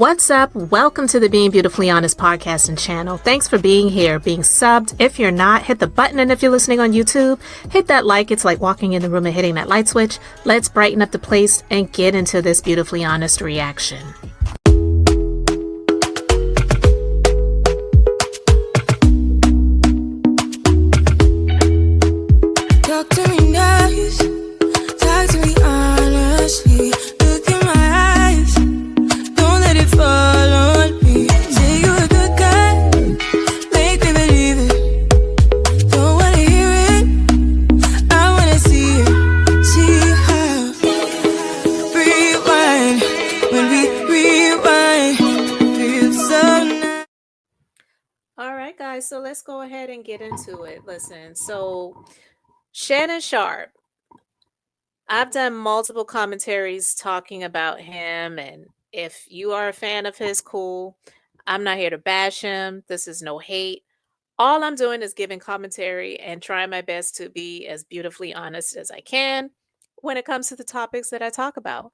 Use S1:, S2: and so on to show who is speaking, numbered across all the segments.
S1: What's up? Welcome to the Being Beautifully Honest podcast and channel. Thanks for being here, being subbed. If you're not, hit the button. And if you're listening on YouTube, hit that like. It's like walking in the room and hitting that light switch. Let's brighten up the place and get into this beautifully honest reaction.
S2: Talk to me nice, talk to me honestly. Look in my eyes, don't let it fall on me. Say you're a good guy, make me believe it. Don't wanna hear it, I wanna see it. See how rewind, when we rewind, feels so nice.
S1: All right, guys, so let's go ahead and get into it. Listen, so Shannon Sharpe, I've done multiple commentaries talking about him, and if you are a fan of his, cool. I'm not here to bash him. This is no hate. All I'm doing is giving commentary and trying my best to be as beautifully honest as I can when it comes to the topics that I talk about.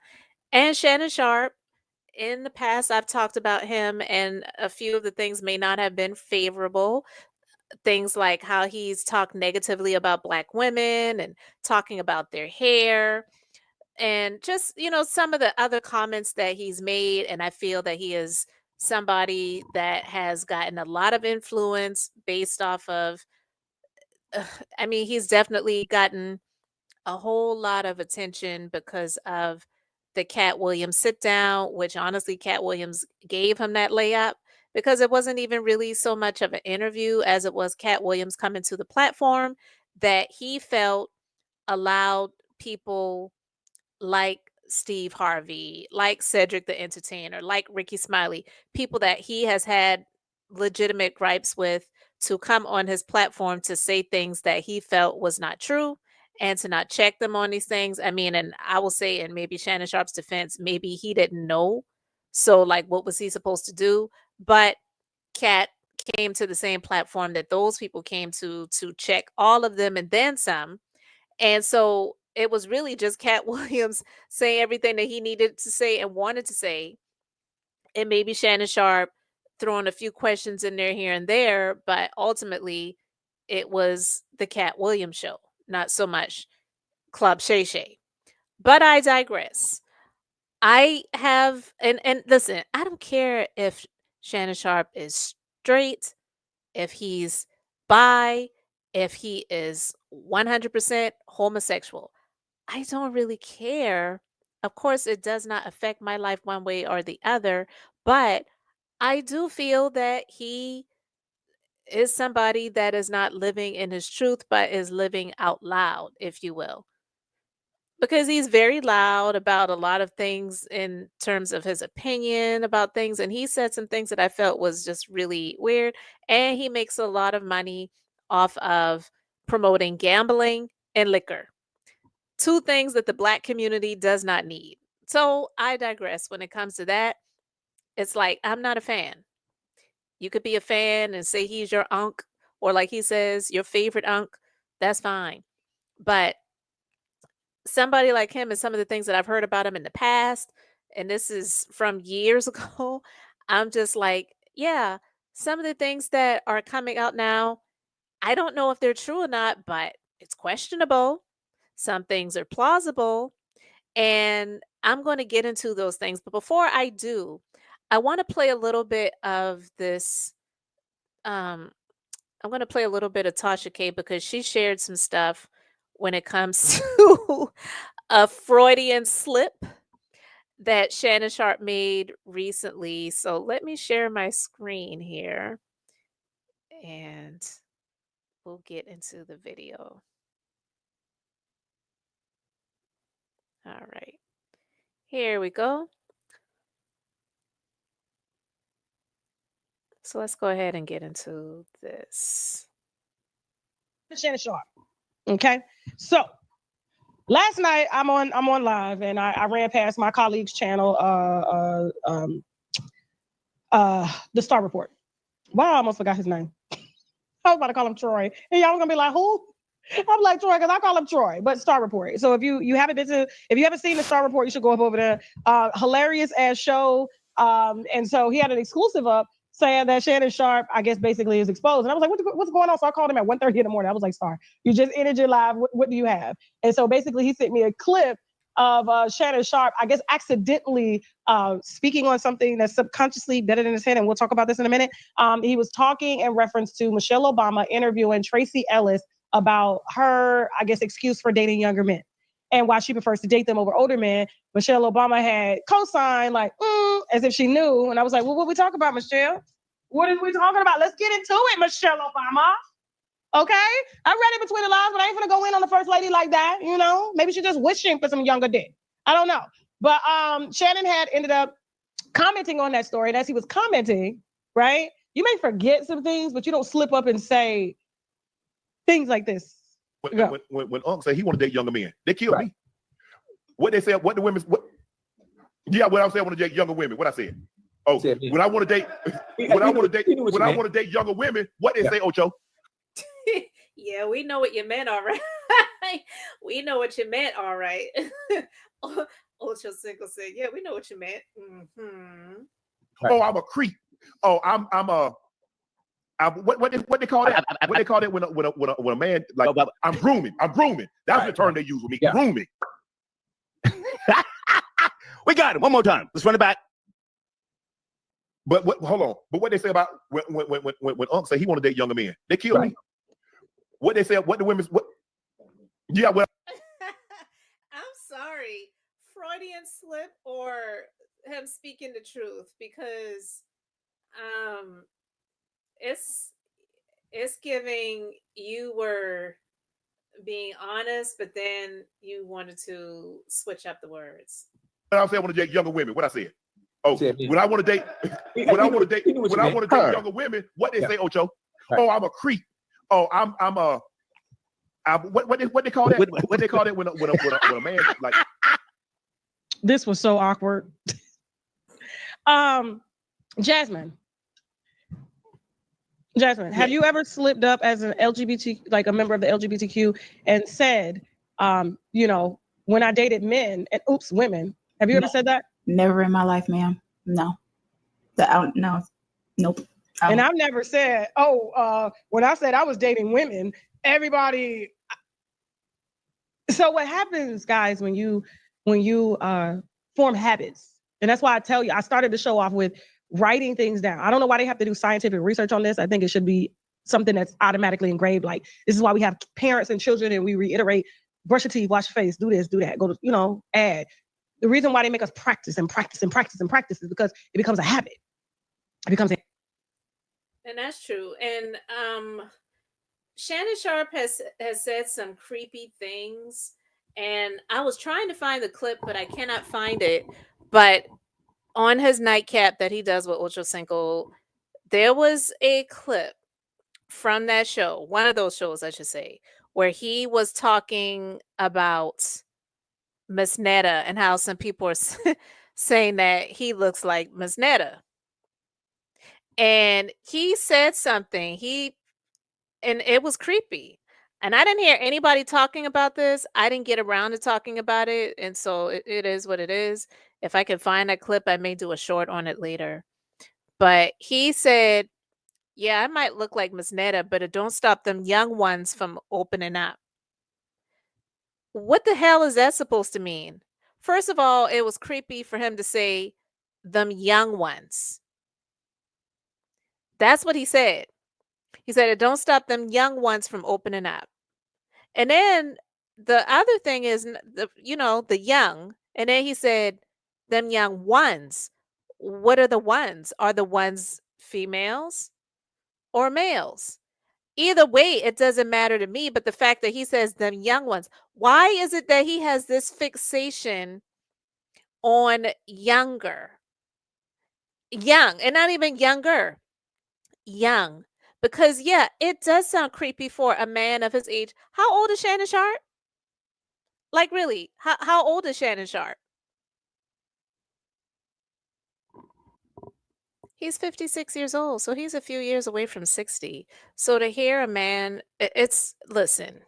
S1: And Shannon Sharpe, in the past, I've talked about him, and a few of the things may not have been favorable. Things like how he's talked negatively about Black women and talking about their hair and just, some of the other comments that he's made. And I feel that he is somebody that has gotten a lot of influence based off of, he's definitely gotten a whole lot of attention because of the Cat Williams sit down, which honestly, Cat Williams gave him that layup because it wasn't even really so much of an interview as it was Cat Williams coming to the platform that he felt allowed people like Steve Harvey, like Cedric the Entertainer, like Ricky Smiley, people that he has had legitimate gripes with, to come on his platform to say things that he felt was not true and to not check them on these things. And I will say, in maybe Shannon Sharpe's defense, maybe he didn't know. So, like, what was he supposed to do? But Cat came to the same platform that those people came to check all of them and then some. And so it was really just Cat Williams saying everything that he needed to say and wanted to say. And maybe Shannon Sharpe throwing a few questions in there here and there, but ultimately it was the Cat Williams show, not so much Club Shay Shay. But I digress. I have and listen, I don't care if Shannon Sharpe is straight, if he's bi, if he is 100% homosexual. I don't really care. Of course, it does not affect my life one way or the other, but I do feel that he is somebody that is not living in his truth, but is living out loud, if you will. Because he's very loud about a lot of things in terms of his opinion about things. And he said some things that I felt was just really weird. And he makes a lot of money off of promoting gambling and liquor. Two things that the Black community does not need. So I digress when it comes to that. It's like, I'm not a fan. You could be a fan and say he's your unk, or like he says, your favorite unk. That's fine. But somebody like him and some of the things that I've heard about him in the past, and this is from years ago, I'm just like, yeah, some of the things that are coming out now, I don't know if they're true or not, but it's questionable. Some things are plausible, and I'm going to get into those things. But before I do, I want to play a little bit of this. I'm going to play a little bit of Tasha K because she shared some stuff when it comes to a Freudian slip that Shannon Sharpe made recently. So let me share my screen here and we'll get into the video. All right, here we go. So let's go ahead and get into this.
S3: Shannon Sharpe. Okay. So last night I'm on live and I ran past my colleague's channel, the Star Report. Wow, I almost forgot his name. I was about to call him Troy. And y'all gonna be like, who? I'm like Troy, because I call him Troy, but Star Report. So if you haven't seen the Star Report, you should go up over there. Hilarious ass show. And so he had an exclusive up saying that Shannon Sharpe, I guess, basically is exposed. And I was like, what's going on? So I called him at 1:30 in the morning. I was like, "Star, you just ended your live. What do you have?" And so basically he sent me a clip of Shannon Sharpe, I guess, accidentally speaking on something that's subconsciously better in his head. And we'll talk about this in a minute. He was talking in reference to Michelle Obama interviewing Tracy Ellis about her, I guess, excuse for dating younger men and why she prefers to date them over older men. Michelle Obama had co-signed like, as if she knew. And I was like, well, what we talk about, Michelle? What are we talking about? Let's get into it, Michelle Obama. Okay? I read it between the lines, but I ain't gonna go in on the first lady like that, you know? Maybe she's just wishing for some younger dick. I don't know. But Shannon had ended up commenting on that story. And as he was commenting, right, you may forget some things, but you don't slip up and say things like this.
S4: When Unc said he want to date younger men, they killed me. What they said, what the women, what? Yeah, what I said, I want to date younger women. What I said? Oh, when I want to date, when I want to date younger women, what they say, Ocho?
S1: Yeah, we know what you meant, all right. We know what you meant, all right. Ocho Cinco said, "Yeah, we know what you meant." Mm-hmm.
S4: Oh, I'm a creep. Oh, I'm a. What they call that? What they call that when a man like I'm grooming. I'm grooming. That's the term they use with me. Yeah. Grooming.
S5: We got it. One more time. Let's run it back.
S4: But hold on. But what they say about when Unc say he want to date younger men, they killed me. What they say? What the women's? What? Yeah. Well,
S1: I'm sorry, Freudian slip or him speaking the truth, because it's giving you were being honest, but then you wanted to switch up the words.
S4: I said I want to date younger women. What I said? Oh, when I want to date, when I want to date younger women, what they say, Ocho? Oh, I'm a creep. Oh, I'm a. What they call that? What they call that when a man like?
S3: This was so awkward. Jasmine, have you ever slipped up as an LGBT, like a member of the LGBTQ, and said, you know, when I dated men and oops, women? Have you ever said that?
S6: Never in my life, ma'am. No. No. Nope.
S3: And I've never said, when I said I was dating women, everybody. So what happens, guys, when you form habits, and that's why I tell you, I started the show off with writing things down. I don't know why they have to do scientific research on this. I think it should be something that's automatically engraved. Like, this is why we have parents and children, and we reiterate, brush your teeth, wash your face, do this, do that, go to, add. The reason why they make us practice and practice and practice and practice is because it becomes a habit. It becomes a.
S1: And that's true. And Shannon Sharpe has said some creepy things, and I was trying to find the clip, but I cannot find it. But on his nightcap that he does with Ocho Cinco, there was a clip from that show, one of those shows, I should say, where he was talking about Miss Netta and how some people are saying that he looks like Miss Netta. And he said something, and it was creepy. And I didn't hear anybody talking about this. I didn't get around to talking about it. And so it is what it is. If I can find that clip, I may do a short on it later. But he said, yeah, I might look like Miss Netta, but it don't stop them young ones from opening up. What the hell is that supposed to mean? First of all, it was creepy for him to say them young ones. That's what he said. He said it don't stop them young ones from opening up. And then the other thing is the young. And then he said them young ones. What are the ones? Are the ones females or males? Either way, it doesn't matter to me. But the fact that he says them young ones, why is it that he has this fixation on younger? Young, and not even younger. Young. Because, yeah, it does sound creepy for a man of his age. How old is Shannon Sharpe? Like, really, how old is Shannon Sharpe? He's 56 years old, so he's a few years away from 60. So to hear a man, listen,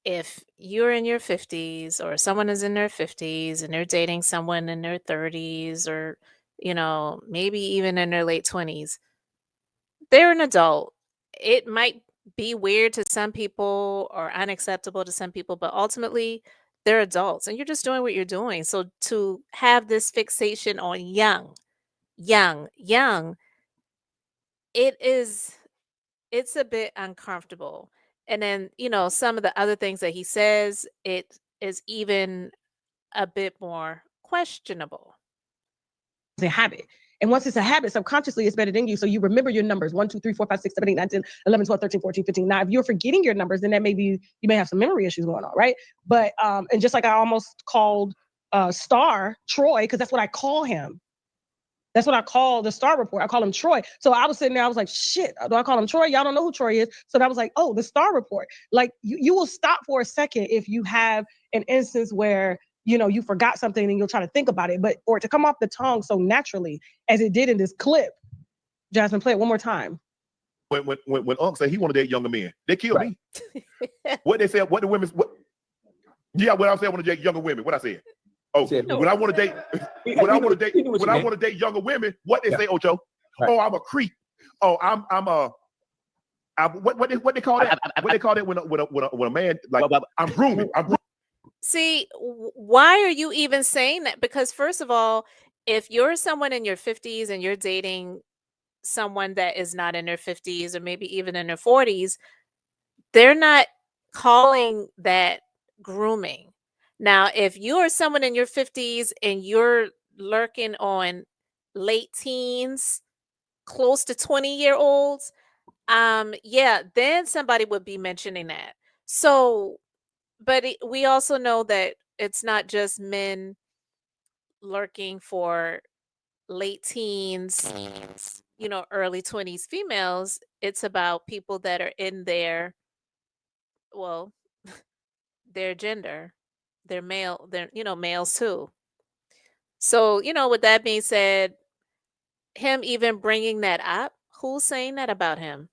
S1: if you're in your 50s or someone is in their 50s and they're dating someone in their 30s or, maybe even in their late 20s, they're an adult. It might be weird to some people or unacceptable to some people, but ultimately they're adults and you're just doing what you're doing. So to have this fixation on young, young, young, it is it's a bit uncomfortable. And then, some of the other things that he says, it is even a bit more questionable.
S3: It's a habit. And once it's a habit, subconsciously it's better than you. So you remember your numbers 1, 2, 3, 4, 5, 6, 7, 8, 9, 10, 11, 12, 13, 14, 15. Now, if you're forgetting your numbers, then that may be, you may have some memory issues going on, right? But, and just like I almost called Star Troy, because that's what I call him. That's what I call the Star Report. I call him Troy. So I was sitting there, I was like, shit, do I call him Troy? Y'all don't know who Troy is. So I was like, oh, the Star Report. Like you will stop for a second if you have an instance where, you forgot something and you'll try to think about it. But for it to come off the tongue so naturally as it did in this clip, Jasmine, play it one more time.
S4: When Unc said he wanted to date younger men, they killed me. What they said, what the women, what I said, I want to date younger women. What I said. Oh, when I want to date, when I want to date younger women, what they say, Ocho? Right. Oh, I'm a creep. Oh, I'm what they call that? What they call that when a man like I'm grooming.
S1: See, why are you even saying that? Because first of all, if you're someone in your 50s and you're dating someone that is not in their 50s or maybe even in their 40s, they're not calling that grooming. Now, if you are someone in your 50s and you're lurking on late teens, close to 20-year-olds, then somebody would be mentioning that. So, but we also know that it's not just men lurking for late teens, early 20s females. It's about people that are in well, their gender, they're male, they're, males too. So, with that being said, him even bringing that up, who's saying that about him?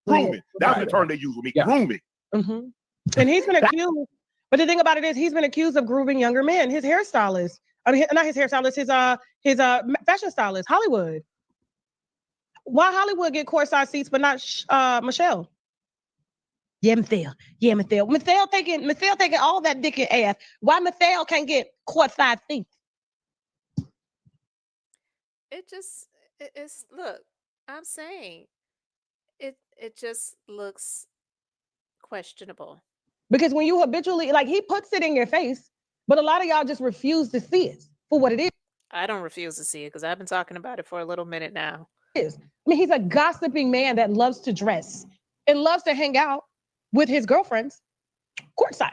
S4: Grooming. That's the term they use with me. Yeah. Grooming.
S3: Mm-hmm. And he's been accused. But the thing about it is, he's been accused of grooming younger men. His hairstylist, not his hairstylist, his fashion stylist, Hollywood. Why Hollywood get courtside seats, but not Michelle? Yeah, Mathel. Yeah, Mathel. Mathel taking all that dick and ass. Why Mathel can't get courtside seats?
S1: It's look, I'm saying it just looks questionable.
S3: Because when you habitually, like, he puts it in your face, but a lot of y'all just refuse to see it for what it is.
S1: I don't refuse to see it because I've been talking about it for a little minute now.
S3: I mean, he's a gossiping man that loves to dress and loves to hang out with his girlfriends courtside.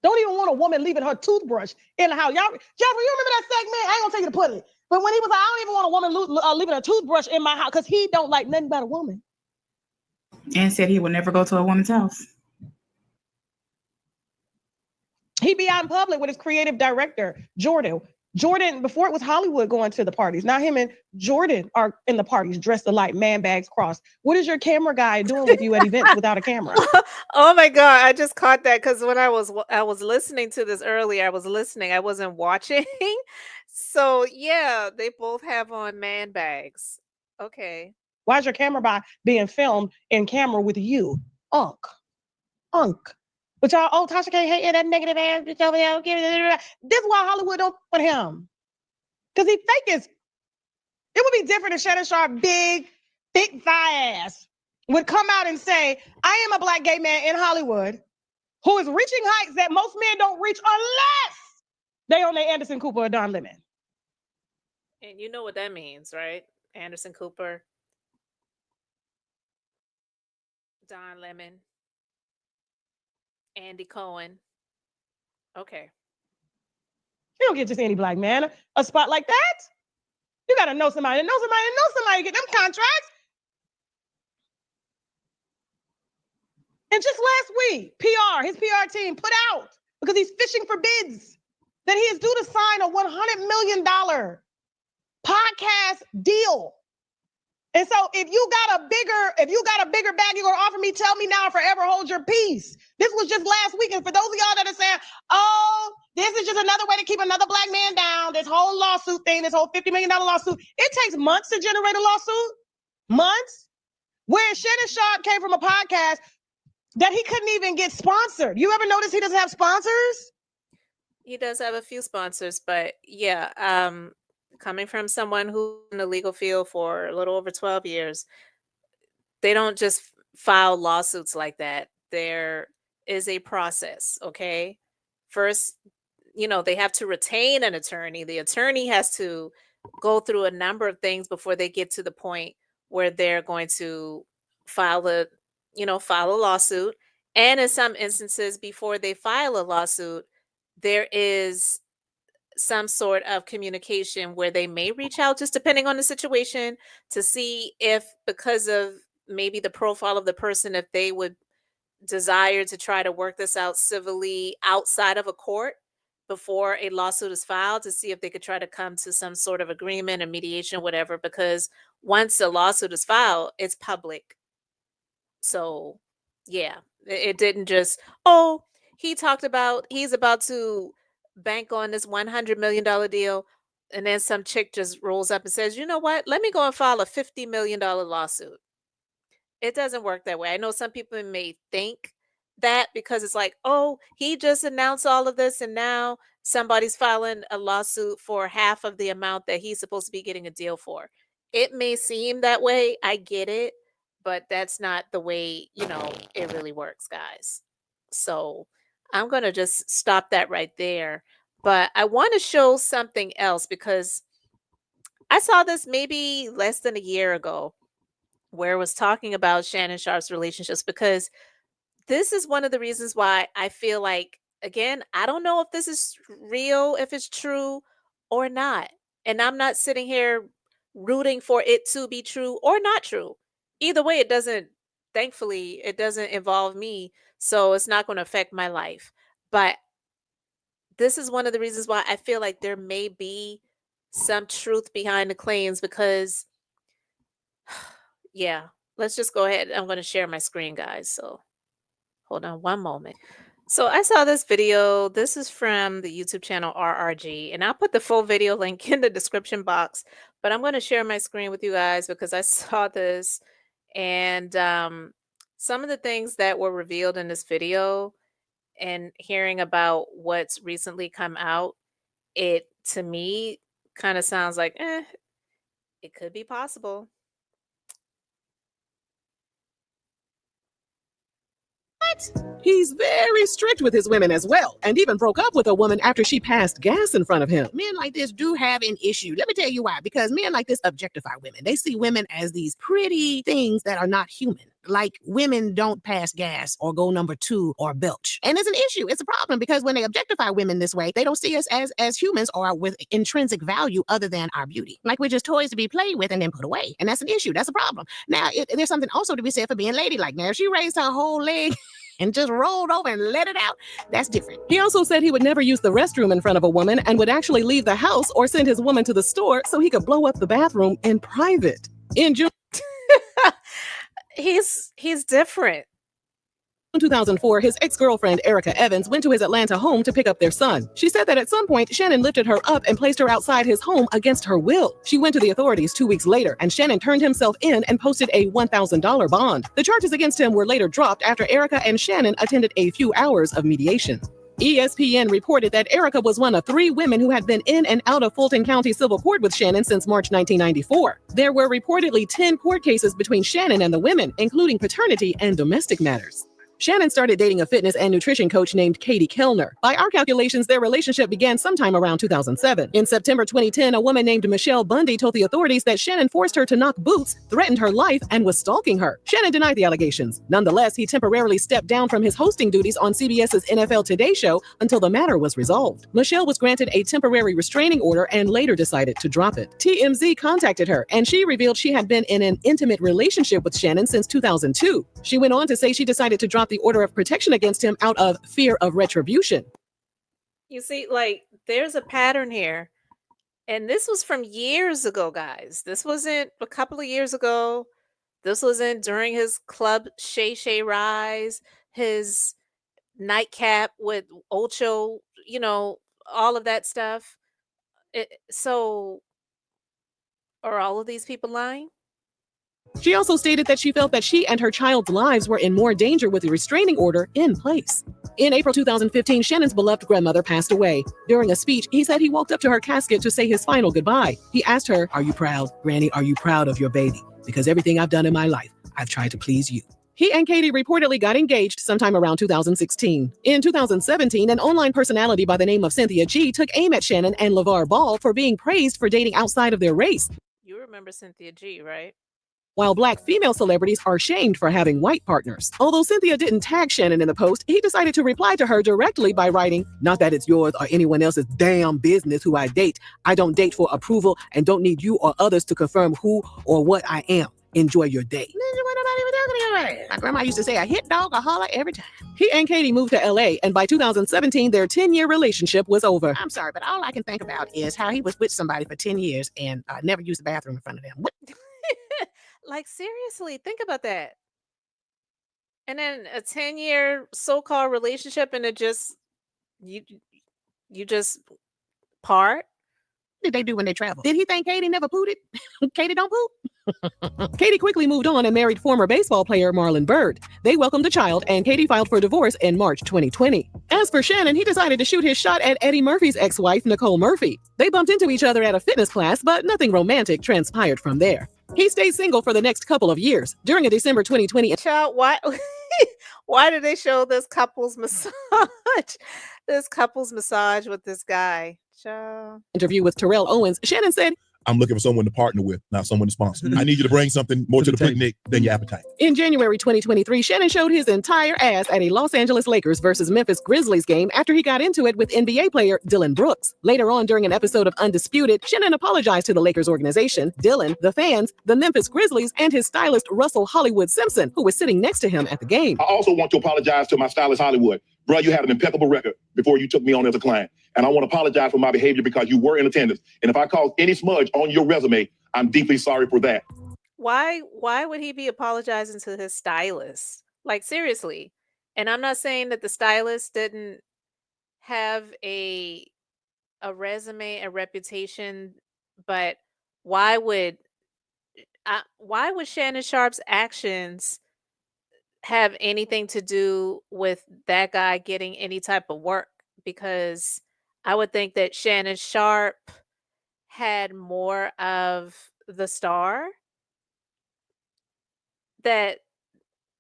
S3: Don't even want a woman leaving her toothbrush in the house. Y'all, Jeffrey, you remember that segment? I ain't gonna take you to put it. But when he was like, I don't even want a woman leaving a toothbrush in my house because he don't like nothing but a woman.
S6: And said he would never go to a woman's house.
S3: He'd be out in public with his creative director, Jordan. Jordan, before it was Hollywood going to the parties. Now him and Jordan are in the parties, dressed alike, man bags crossed. What is your camera guy doing with you at events without a camera?
S1: Oh my God, I just caught that because when I was listening to this earlier, I wasn't watching. So yeah, they both have on man bags. Okay.
S3: Why is your camera guy being filmed in camera with you? Unk. But y'all, Tasha can't hate that negative ass bitch over there. This is why Hollywood don't put him. Because he fake as. It would be different if Shannon Sharpe, big, thick thigh ass, would come out and say, I am a black gay man in Hollywood who is reaching heights that most men don't reach unless they own their Anderson Cooper or Don Lemon.
S1: And you know what that means, right? Anderson Cooper, Don Lemon, Andy Cohen. Okay.
S3: You don't get just any black man a spot like that. You got to know somebody to get them contracts. And just last week, his PR team put out, because he's fishing for bids, that he is due to sign a $100 million podcast deal And so if you got a bigger bag you're gonna offer me, tell me now, forever hold your peace. This was just last week. And for those of y'all that are saying, oh, this is just another way to keep another black man down, this whole lawsuit thing, this whole $50 million lawsuit, it takes months to generate a lawsuit. Months. Where Shannon Sharpe came from a podcast that he couldn't even get sponsored. You ever notice he doesn't have sponsors?
S1: He does have a few sponsors, but yeah, coming from someone who's in the legal field for a little over 12 years, they don't just file lawsuits like that. There is a process, okay? First, they have to retain an attorney. The attorney has to go through a number of things before they get to the point where they're going to file a lawsuit. And in some instances, before they file a lawsuit, there is some sort of communication where they may reach out, just depending on the situation, to see if, because of maybe the profile of the person, if they would desire to try to work this out civilly outside of a court before a lawsuit is filed, to see if they could try to come to some sort of agreement or mediation, whatever, because once a lawsuit is filed, it's public. So yeah, it didn't just, oh, he's about to bank on this $100 million deal, and then some chick just rolls up and says, you know what, let me go and file a $50 million lawsuit. It doesn't work that way. I know some people may think that because it's like, oh, he just announced all of this and now somebody's filing a lawsuit for half of the amount that he's supposed to be getting a deal for. It may seem that way. I get it, but that's not the way, it really works, guys. So I'm going to just stop that right there. But I want to show something else because I saw this maybe less than a year ago where it was talking about Shannon Sharpe's relationships, because this is one of the reasons why I feel like, again, I don't know if this is real, if it's true or not. And I'm not sitting here rooting for it to be true or not true. Either way, thankfully, it doesn't involve me. So it's not going to affect my life. But this is one of the reasons why I feel like there may be some truth behind the claims, because yeah, let's just go ahead. I'm going to share my screen, guys. So hold on one moment. So I saw this video. This is from the YouTube channel RRG, and I'll put the full video link in the description box. But I'm going to share my screen with you guys because I saw this, and some of the things that were revealed in this video and hearing about what's recently come out, it to me kind of sounds like, it could be possible.
S7: He's very strict with his women as well, and even broke up with a woman after she passed gas in front of him.
S8: Men like this do have an issue. Let me tell you why. Because men like this objectify women. They see women as these pretty things that are not human. Like women don't pass gas or go number 2 or belch. And it's an issue. It's a problem because when they objectify women this way, they don't see us as humans or with intrinsic value other than our beauty. Like we're just toys to be played with and then put away. And that's an issue. That's a problem. Now, there's something also to be said for being ladylike. Now, if she raised her whole leg and just rolled over and let it out, that's different.
S7: He also said he would never use the restroom in front of a woman and would actually leave the house or send his woman to the store so he could blow up the bathroom in private. In June,
S1: he's different.
S7: In 2004, his ex-girlfriend, Erica Evans, went to his Atlanta home to pick up their son. She said that at some point, Shannon lifted her up and placed her outside his home against her will. She went to the authorities 2 weeks later, and Shannon turned himself in and posted a $1,000 bond. The charges against him were later dropped after Erica and Shannon attended a few hours of mediation. ESPN reported that Erica was one of 3 women who had been in and out of Fulton County Civil Court with Shannon since March 1994. There were reportedly 10 court cases between Shannon and the women, including paternity and domestic matters. Shannon started dating a fitness and nutrition coach named Katie Kellner. By our calculations, their relationship began sometime around 2007. In September 2010, a woman named Michelle Bundy told the authorities that Shannon forced her to knock boots, threatened her life, and was stalking her. Shannon denied the allegations. Nonetheless, he temporarily stepped down from his hosting duties on CBS's NFL Today show until the matter was resolved. Michelle was granted a temporary restraining order and later decided to drop it. TMZ contacted her, and she revealed she had been in an intimate relationship with Shannon since 2002. She went on to say she decided to drop the order of protection against him out of fear of retribution.
S1: You see, like, there's a pattern here. And this was from years ago, guys. This wasn't a couple of years ago. This wasn't during his Club Shay Shay rise, his nightcap with Ocho, all of that stuff. So are all of these people lying?
S7: She also stated that she felt that she and her child's lives were in more danger with the restraining order in place. In April 2015, Shannon's beloved grandmother passed away. During a speech, he said he walked up to her casket to say his final goodbye. He asked her, "Are you proud? Granny, are you proud of your baby? Because everything I've done in my life, I've tried to please you." He and Katie reportedly got engaged sometime around 2016. In 2017, an online personality by the name of Cynthia G took aim at Shannon and LeVar Ball for being praised for dating outside of their race.
S1: You remember Cynthia G, right?
S7: While Black female celebrities are shamed for having white partners. Although Cynthia didn't tag Shannon in the post, he decided to reply to her directly by writing, "Not that it's yours or anyone else's damn business who I date. I don't date for approval and don't need you or others to confirm who or what I am. Enjoy your day."
S8: My grandma used to say, "A hit dog, a holler every time."
S7: He and Katie moved to LA, and by 2017, their 10-year relationship was over.
S8: I'm sorry, but all I can think about is how he was with somebody for 10 years and never used the bathroom in front of them. What?
S1: Like, seriously, think about that. And then a 10-year so-called relationship, and you you just part?
S8: Did they do when they travel? Did he think Katie never pooted? Katie don't poop?
S7: Katie quickly moved on and married former baseball player Marlon Byrd. They welcomed a child, and Katie filed for divorce in March 2020. As for Shannon, he decided to shoot his shot at Eddie Murphy's ex-wife, Nicole Murphy. They bumped into each other at a fitness class, but nothing romantic transpired from there. He stayed single for the next couple of years. During a December 2020
S1: Child, why why did they show this couple's massage? This couple's massage with this guy. Child.
S7: interview with Terrell Owens, Shannon said,
S4: I'm looking for someone to partner with, not someone to sponsor. I need you to bring something more to the picnic than your appetite.
S7: In January 2023, Shannon showed his entire ass at a Los Angeles Lakers versus Memphis Grizzlies game after he got into it with NBA player Dylan Brooks. Later on, during an episode of Undisputed, Shannon apologized to the Lakers organization, Dylan, the fans, the Memphis Grizzlies, and his stylist Russell Hollywood Simpson, who was sitting next to him at the game.
S4: I also want to apologize to my stylist Hollywood. Bro, you had an impeccable record before you took me on as a client. And I want to apologize for my behavior because you were in attendance. And if I caused any smudge on your resume, I'm deeply sorry for that.
S1: Why would he be apologizing to his stylist? Like, seriously. And I'm not saying that the stylist didn't have a resume, a reputation, but why would Shannon Sharpe's actions have anything to do with that guy getting any type of work? Because I would think that Shannon Sharpe had more of the star, that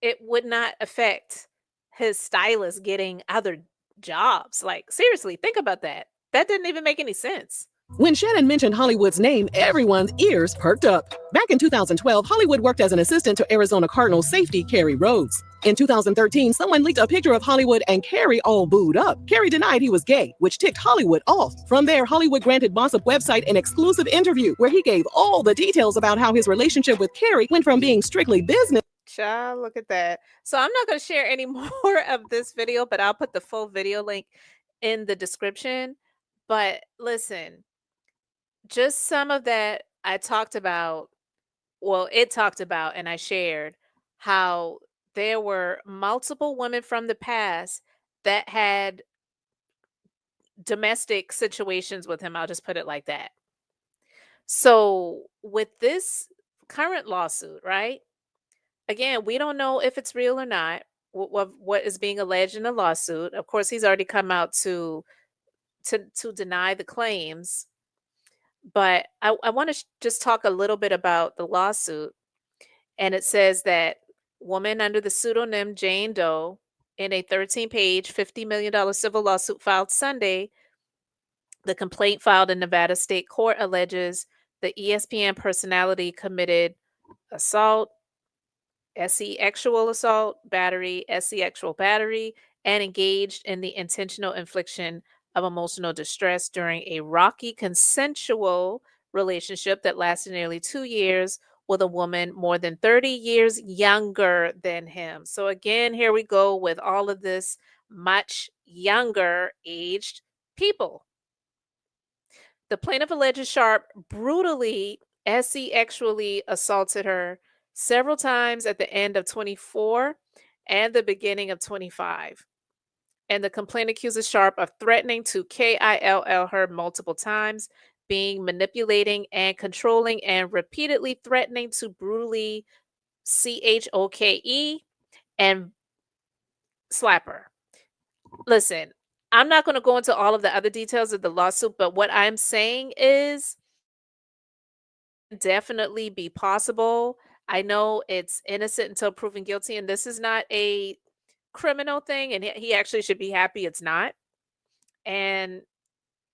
S1: it would not affect his stylist getting other jobs. Like, seriously, think about that. That didn't even make any sense.
S7: When Shannon mentioned Hollywood's name, everyone's ears perked up. Back in 2012, Hollywood worked as an assistant to Arizona Cardinals safety Kerry Rhodes. In 2013, someone leaked a picture of Hollywood and Kerry all booed up. Kerry denied he was gay, which ticked Hollywood off. From there, Hollywood granted Bossip website an exclusive interview where he gave all the details about how his relationship with Kerry went from being strictly business.
S1: Child, look at that. So I'm not going to share any more of this video, but I'll put the full video link in the description. But listen, just some of that I talked about, it talked about, and I shared how there were multiple women from the past that had domestic situations with him. I'll just put it like that. So with this current lawsuit, right? Again, we don't know if it's real or not. What is being alleged in the lawsuit? Of course, he's already come out to deny the claims. But I want to just talk a little bit about the lawsuit. And it says that woman under the pseudonym Jane Doe, in a 13-page, $50 million civil lawsuit filed Sunday, the complaint filed in Nevada State Court alleges the ESPN personality committed assault, SE actual assault, battery, SE actual battery, and engaged in the intentional infliction of emotional distress during a rocky consensual relationship that lasted nearly 2 years with a woman more than 30 years younger than him. So again, here we go with all of this much younger aged people. The plaintiff alleges Sharp brutally sexually assaulted her several times at the end of 24 and the beginning of 25. And the complaint accuses Sharp of threatening to kill her multiple times, being manipulating and controlling, and repeatedly threatening to brutally choke and slap her. Listen, I'm not going to go into all of the other details of the lawsuit, but what I'm saying is definitely be possible. I know it's innocent until proven guilty, and this is not a criminal thing, and he actually should be happy it's not. And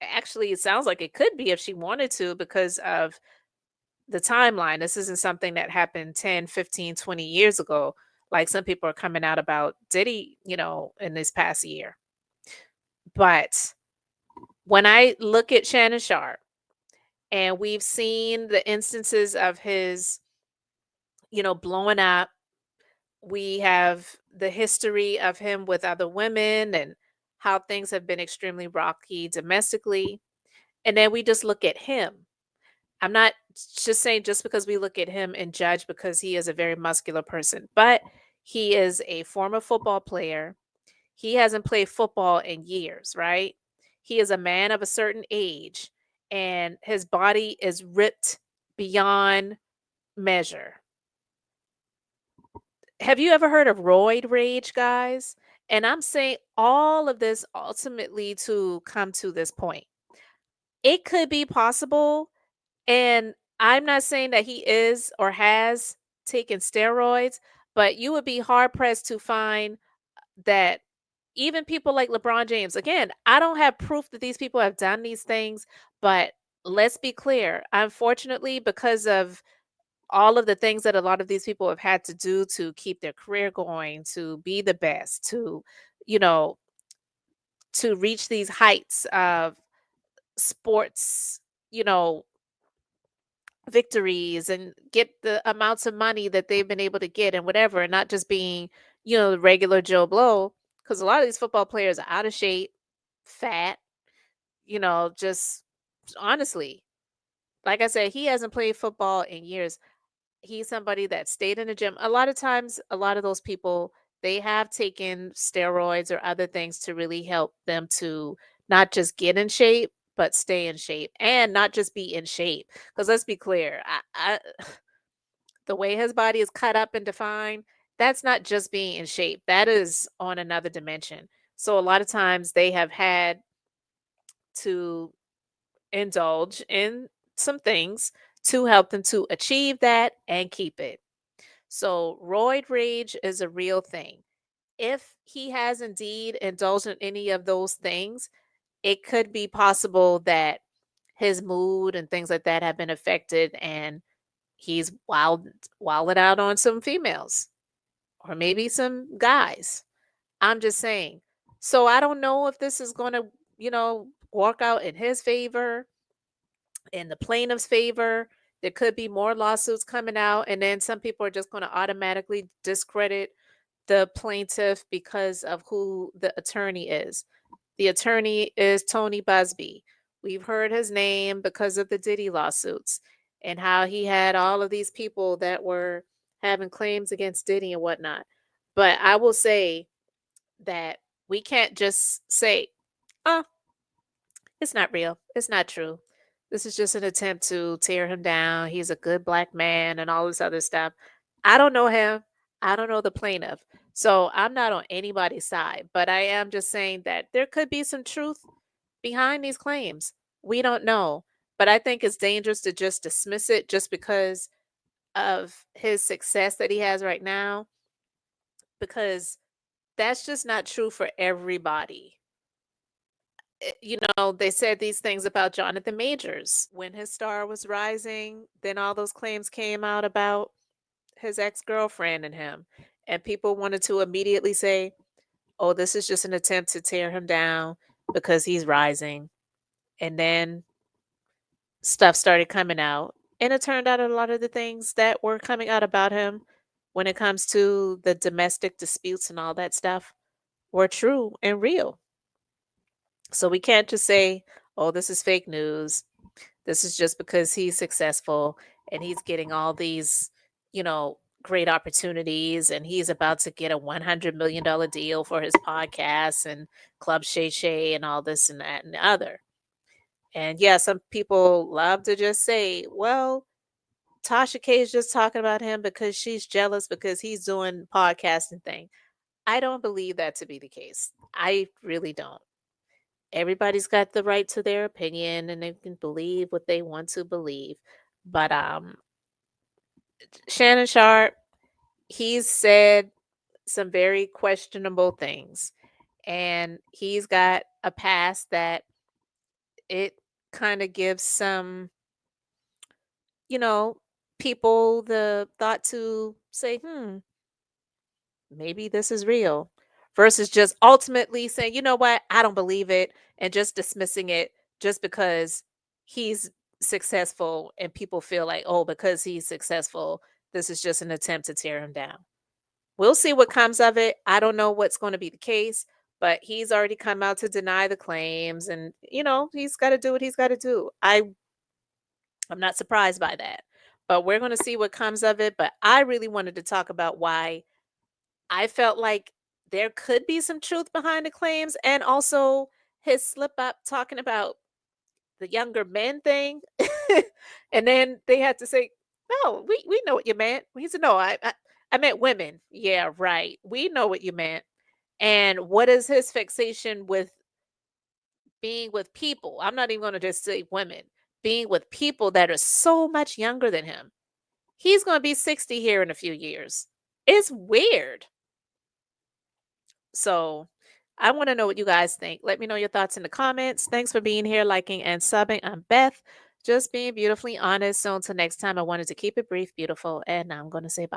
S1: actually, it sounds like it could be if she wanted to because of the timeline. This isn't something that happened 10, 15, 20 years ago, like some people are coming out about Diddy, in this past year. But when I look at Shannon Sharpe, and we've seen the instances of his, blowing up. We have the history of him with other women and how things have been extremely rocky domestically. And then we just look at him. I'm not just saying just because we look at him and judge because he is a very muscular person, but he is a former football player. He hasn't played football in years, right? He is a man of a certain age and his body is ripped beyond measure. Have you ever heard of roid rage, guys? And I'm saying all of this ultimately to come to this point. It could be possible, and I'm not saying that he is or has taken steroids, but you would be hard pressed to find that even people like LeBron James, again, I don't have proof that these people have done these things, but let's be clear. Unfortunately, because of all of the things that a lot of these people have had to do to keep their career going, to be the best, you know, to reach these heights of sports, you know, victories and get the amounts of money that they've been able to get and whatever, and not just being, the regular Joe Blow. Because a lot of these football players are out of shape, fat, just honestly, like I said, he hasn't played football in years. He's somebody that stayed in the gym. A lot of times, a lot of those people, they have taken steroids or other things to really help them to not just get in shape, but stay in shape and not just be in shape. Because let's be clear, the way his body is cut up and defined, that's not just being in shape. That is on another dimension. So a lot of times they have had to indulge in some things to help them to achieve that and keep it. So, roid rage is a real thing. If he has indeed indulged in any of those things, it could be possible that his mood and things like that have been affected and he's wilded out on some females or maybe some guys. I'm just saying. So, I don't know if this is going to, work out in his favor, in the plaintiff's favor. There could be more lawsuits coming out, and then some people are just going to automatically discredit the plaintiff because of who the attorney is. The attorney is Tony Busby. We've heard his name because of the Diddy lawsuits and how he had all of these people that were having claims against Diddy and whatnot. But I will say that we can't just say, oh, it's not real. It's not true. This is just an attempt to tear him down. He's a good black man and all this other stuff. I don't know him. I don't know the plaintiff. So I'm not on anybody's side, but I am just saying that there could be some truth behind these claims. We don't know. But I think it's dangerous to just dismiss it just because of his success that he has right now, because that's just not true for everybody. They said these things about Jonathan Majors when his star was rising. Then all those claims came out about his ex girlfriend and him. And people wanted to immediately say, oh, this is just an attempt to tear him down because he's rising. And then stuff started coming out. And it turned out a lot of the things that were coming out about him when it comes to the domestic disputes and all that stuff were true and real. So we can't just say, oh, this is fake news. This is just because he's successful and he's getting all these, great opportunities, and he's about to get a $100 million deal for his podcast and Club Shay Shay and all this and that and the other. And yeah, some people love to just say, well, Tasha K is just talking about him because she's jealous because he's doing podcasting thing. I don't believe that to be the case. I really don't. Everybody's got the right to their opinion and they can believe what they want to believe. But Shannon Sharpe, he's said some very questionable things. And he's got a past that it kind of gives some, you know, people the thought to say, maybe this is real, versus just ultimately saying, you know what, I don't believe it, and just dismissing it just because he's successful and people feel like, oh, because he's successful, this is just an attempt to tear him down. We'll see what comes of it. I don't know what's going to be the case, but he's already come out to deny the claims, and he's got to do what he's got to do. I'm not surprised by that. But we're going to see what comes of it, but I really wanted to talk about why I felt like there could be some truth behind the claims, and also his slip up talking about the younger men thing. And then they had to say, "No, we know what you meant." He said, "No, I meant women." Yeah, right. We know what you meant. And what is his fixation with being with people? I'm not even going to just say women. Being with people that are so much younger than him. He's going to be 60 here in a few years. It's weird. So I want to know what you guys think. Let me know your thoughts in the comments. Thanks for being here, liking, and subbing. I'm Beth, just being beautifully honest. So until next time, I wanted to keep it brief, beautiful, and now I'm going to say bye.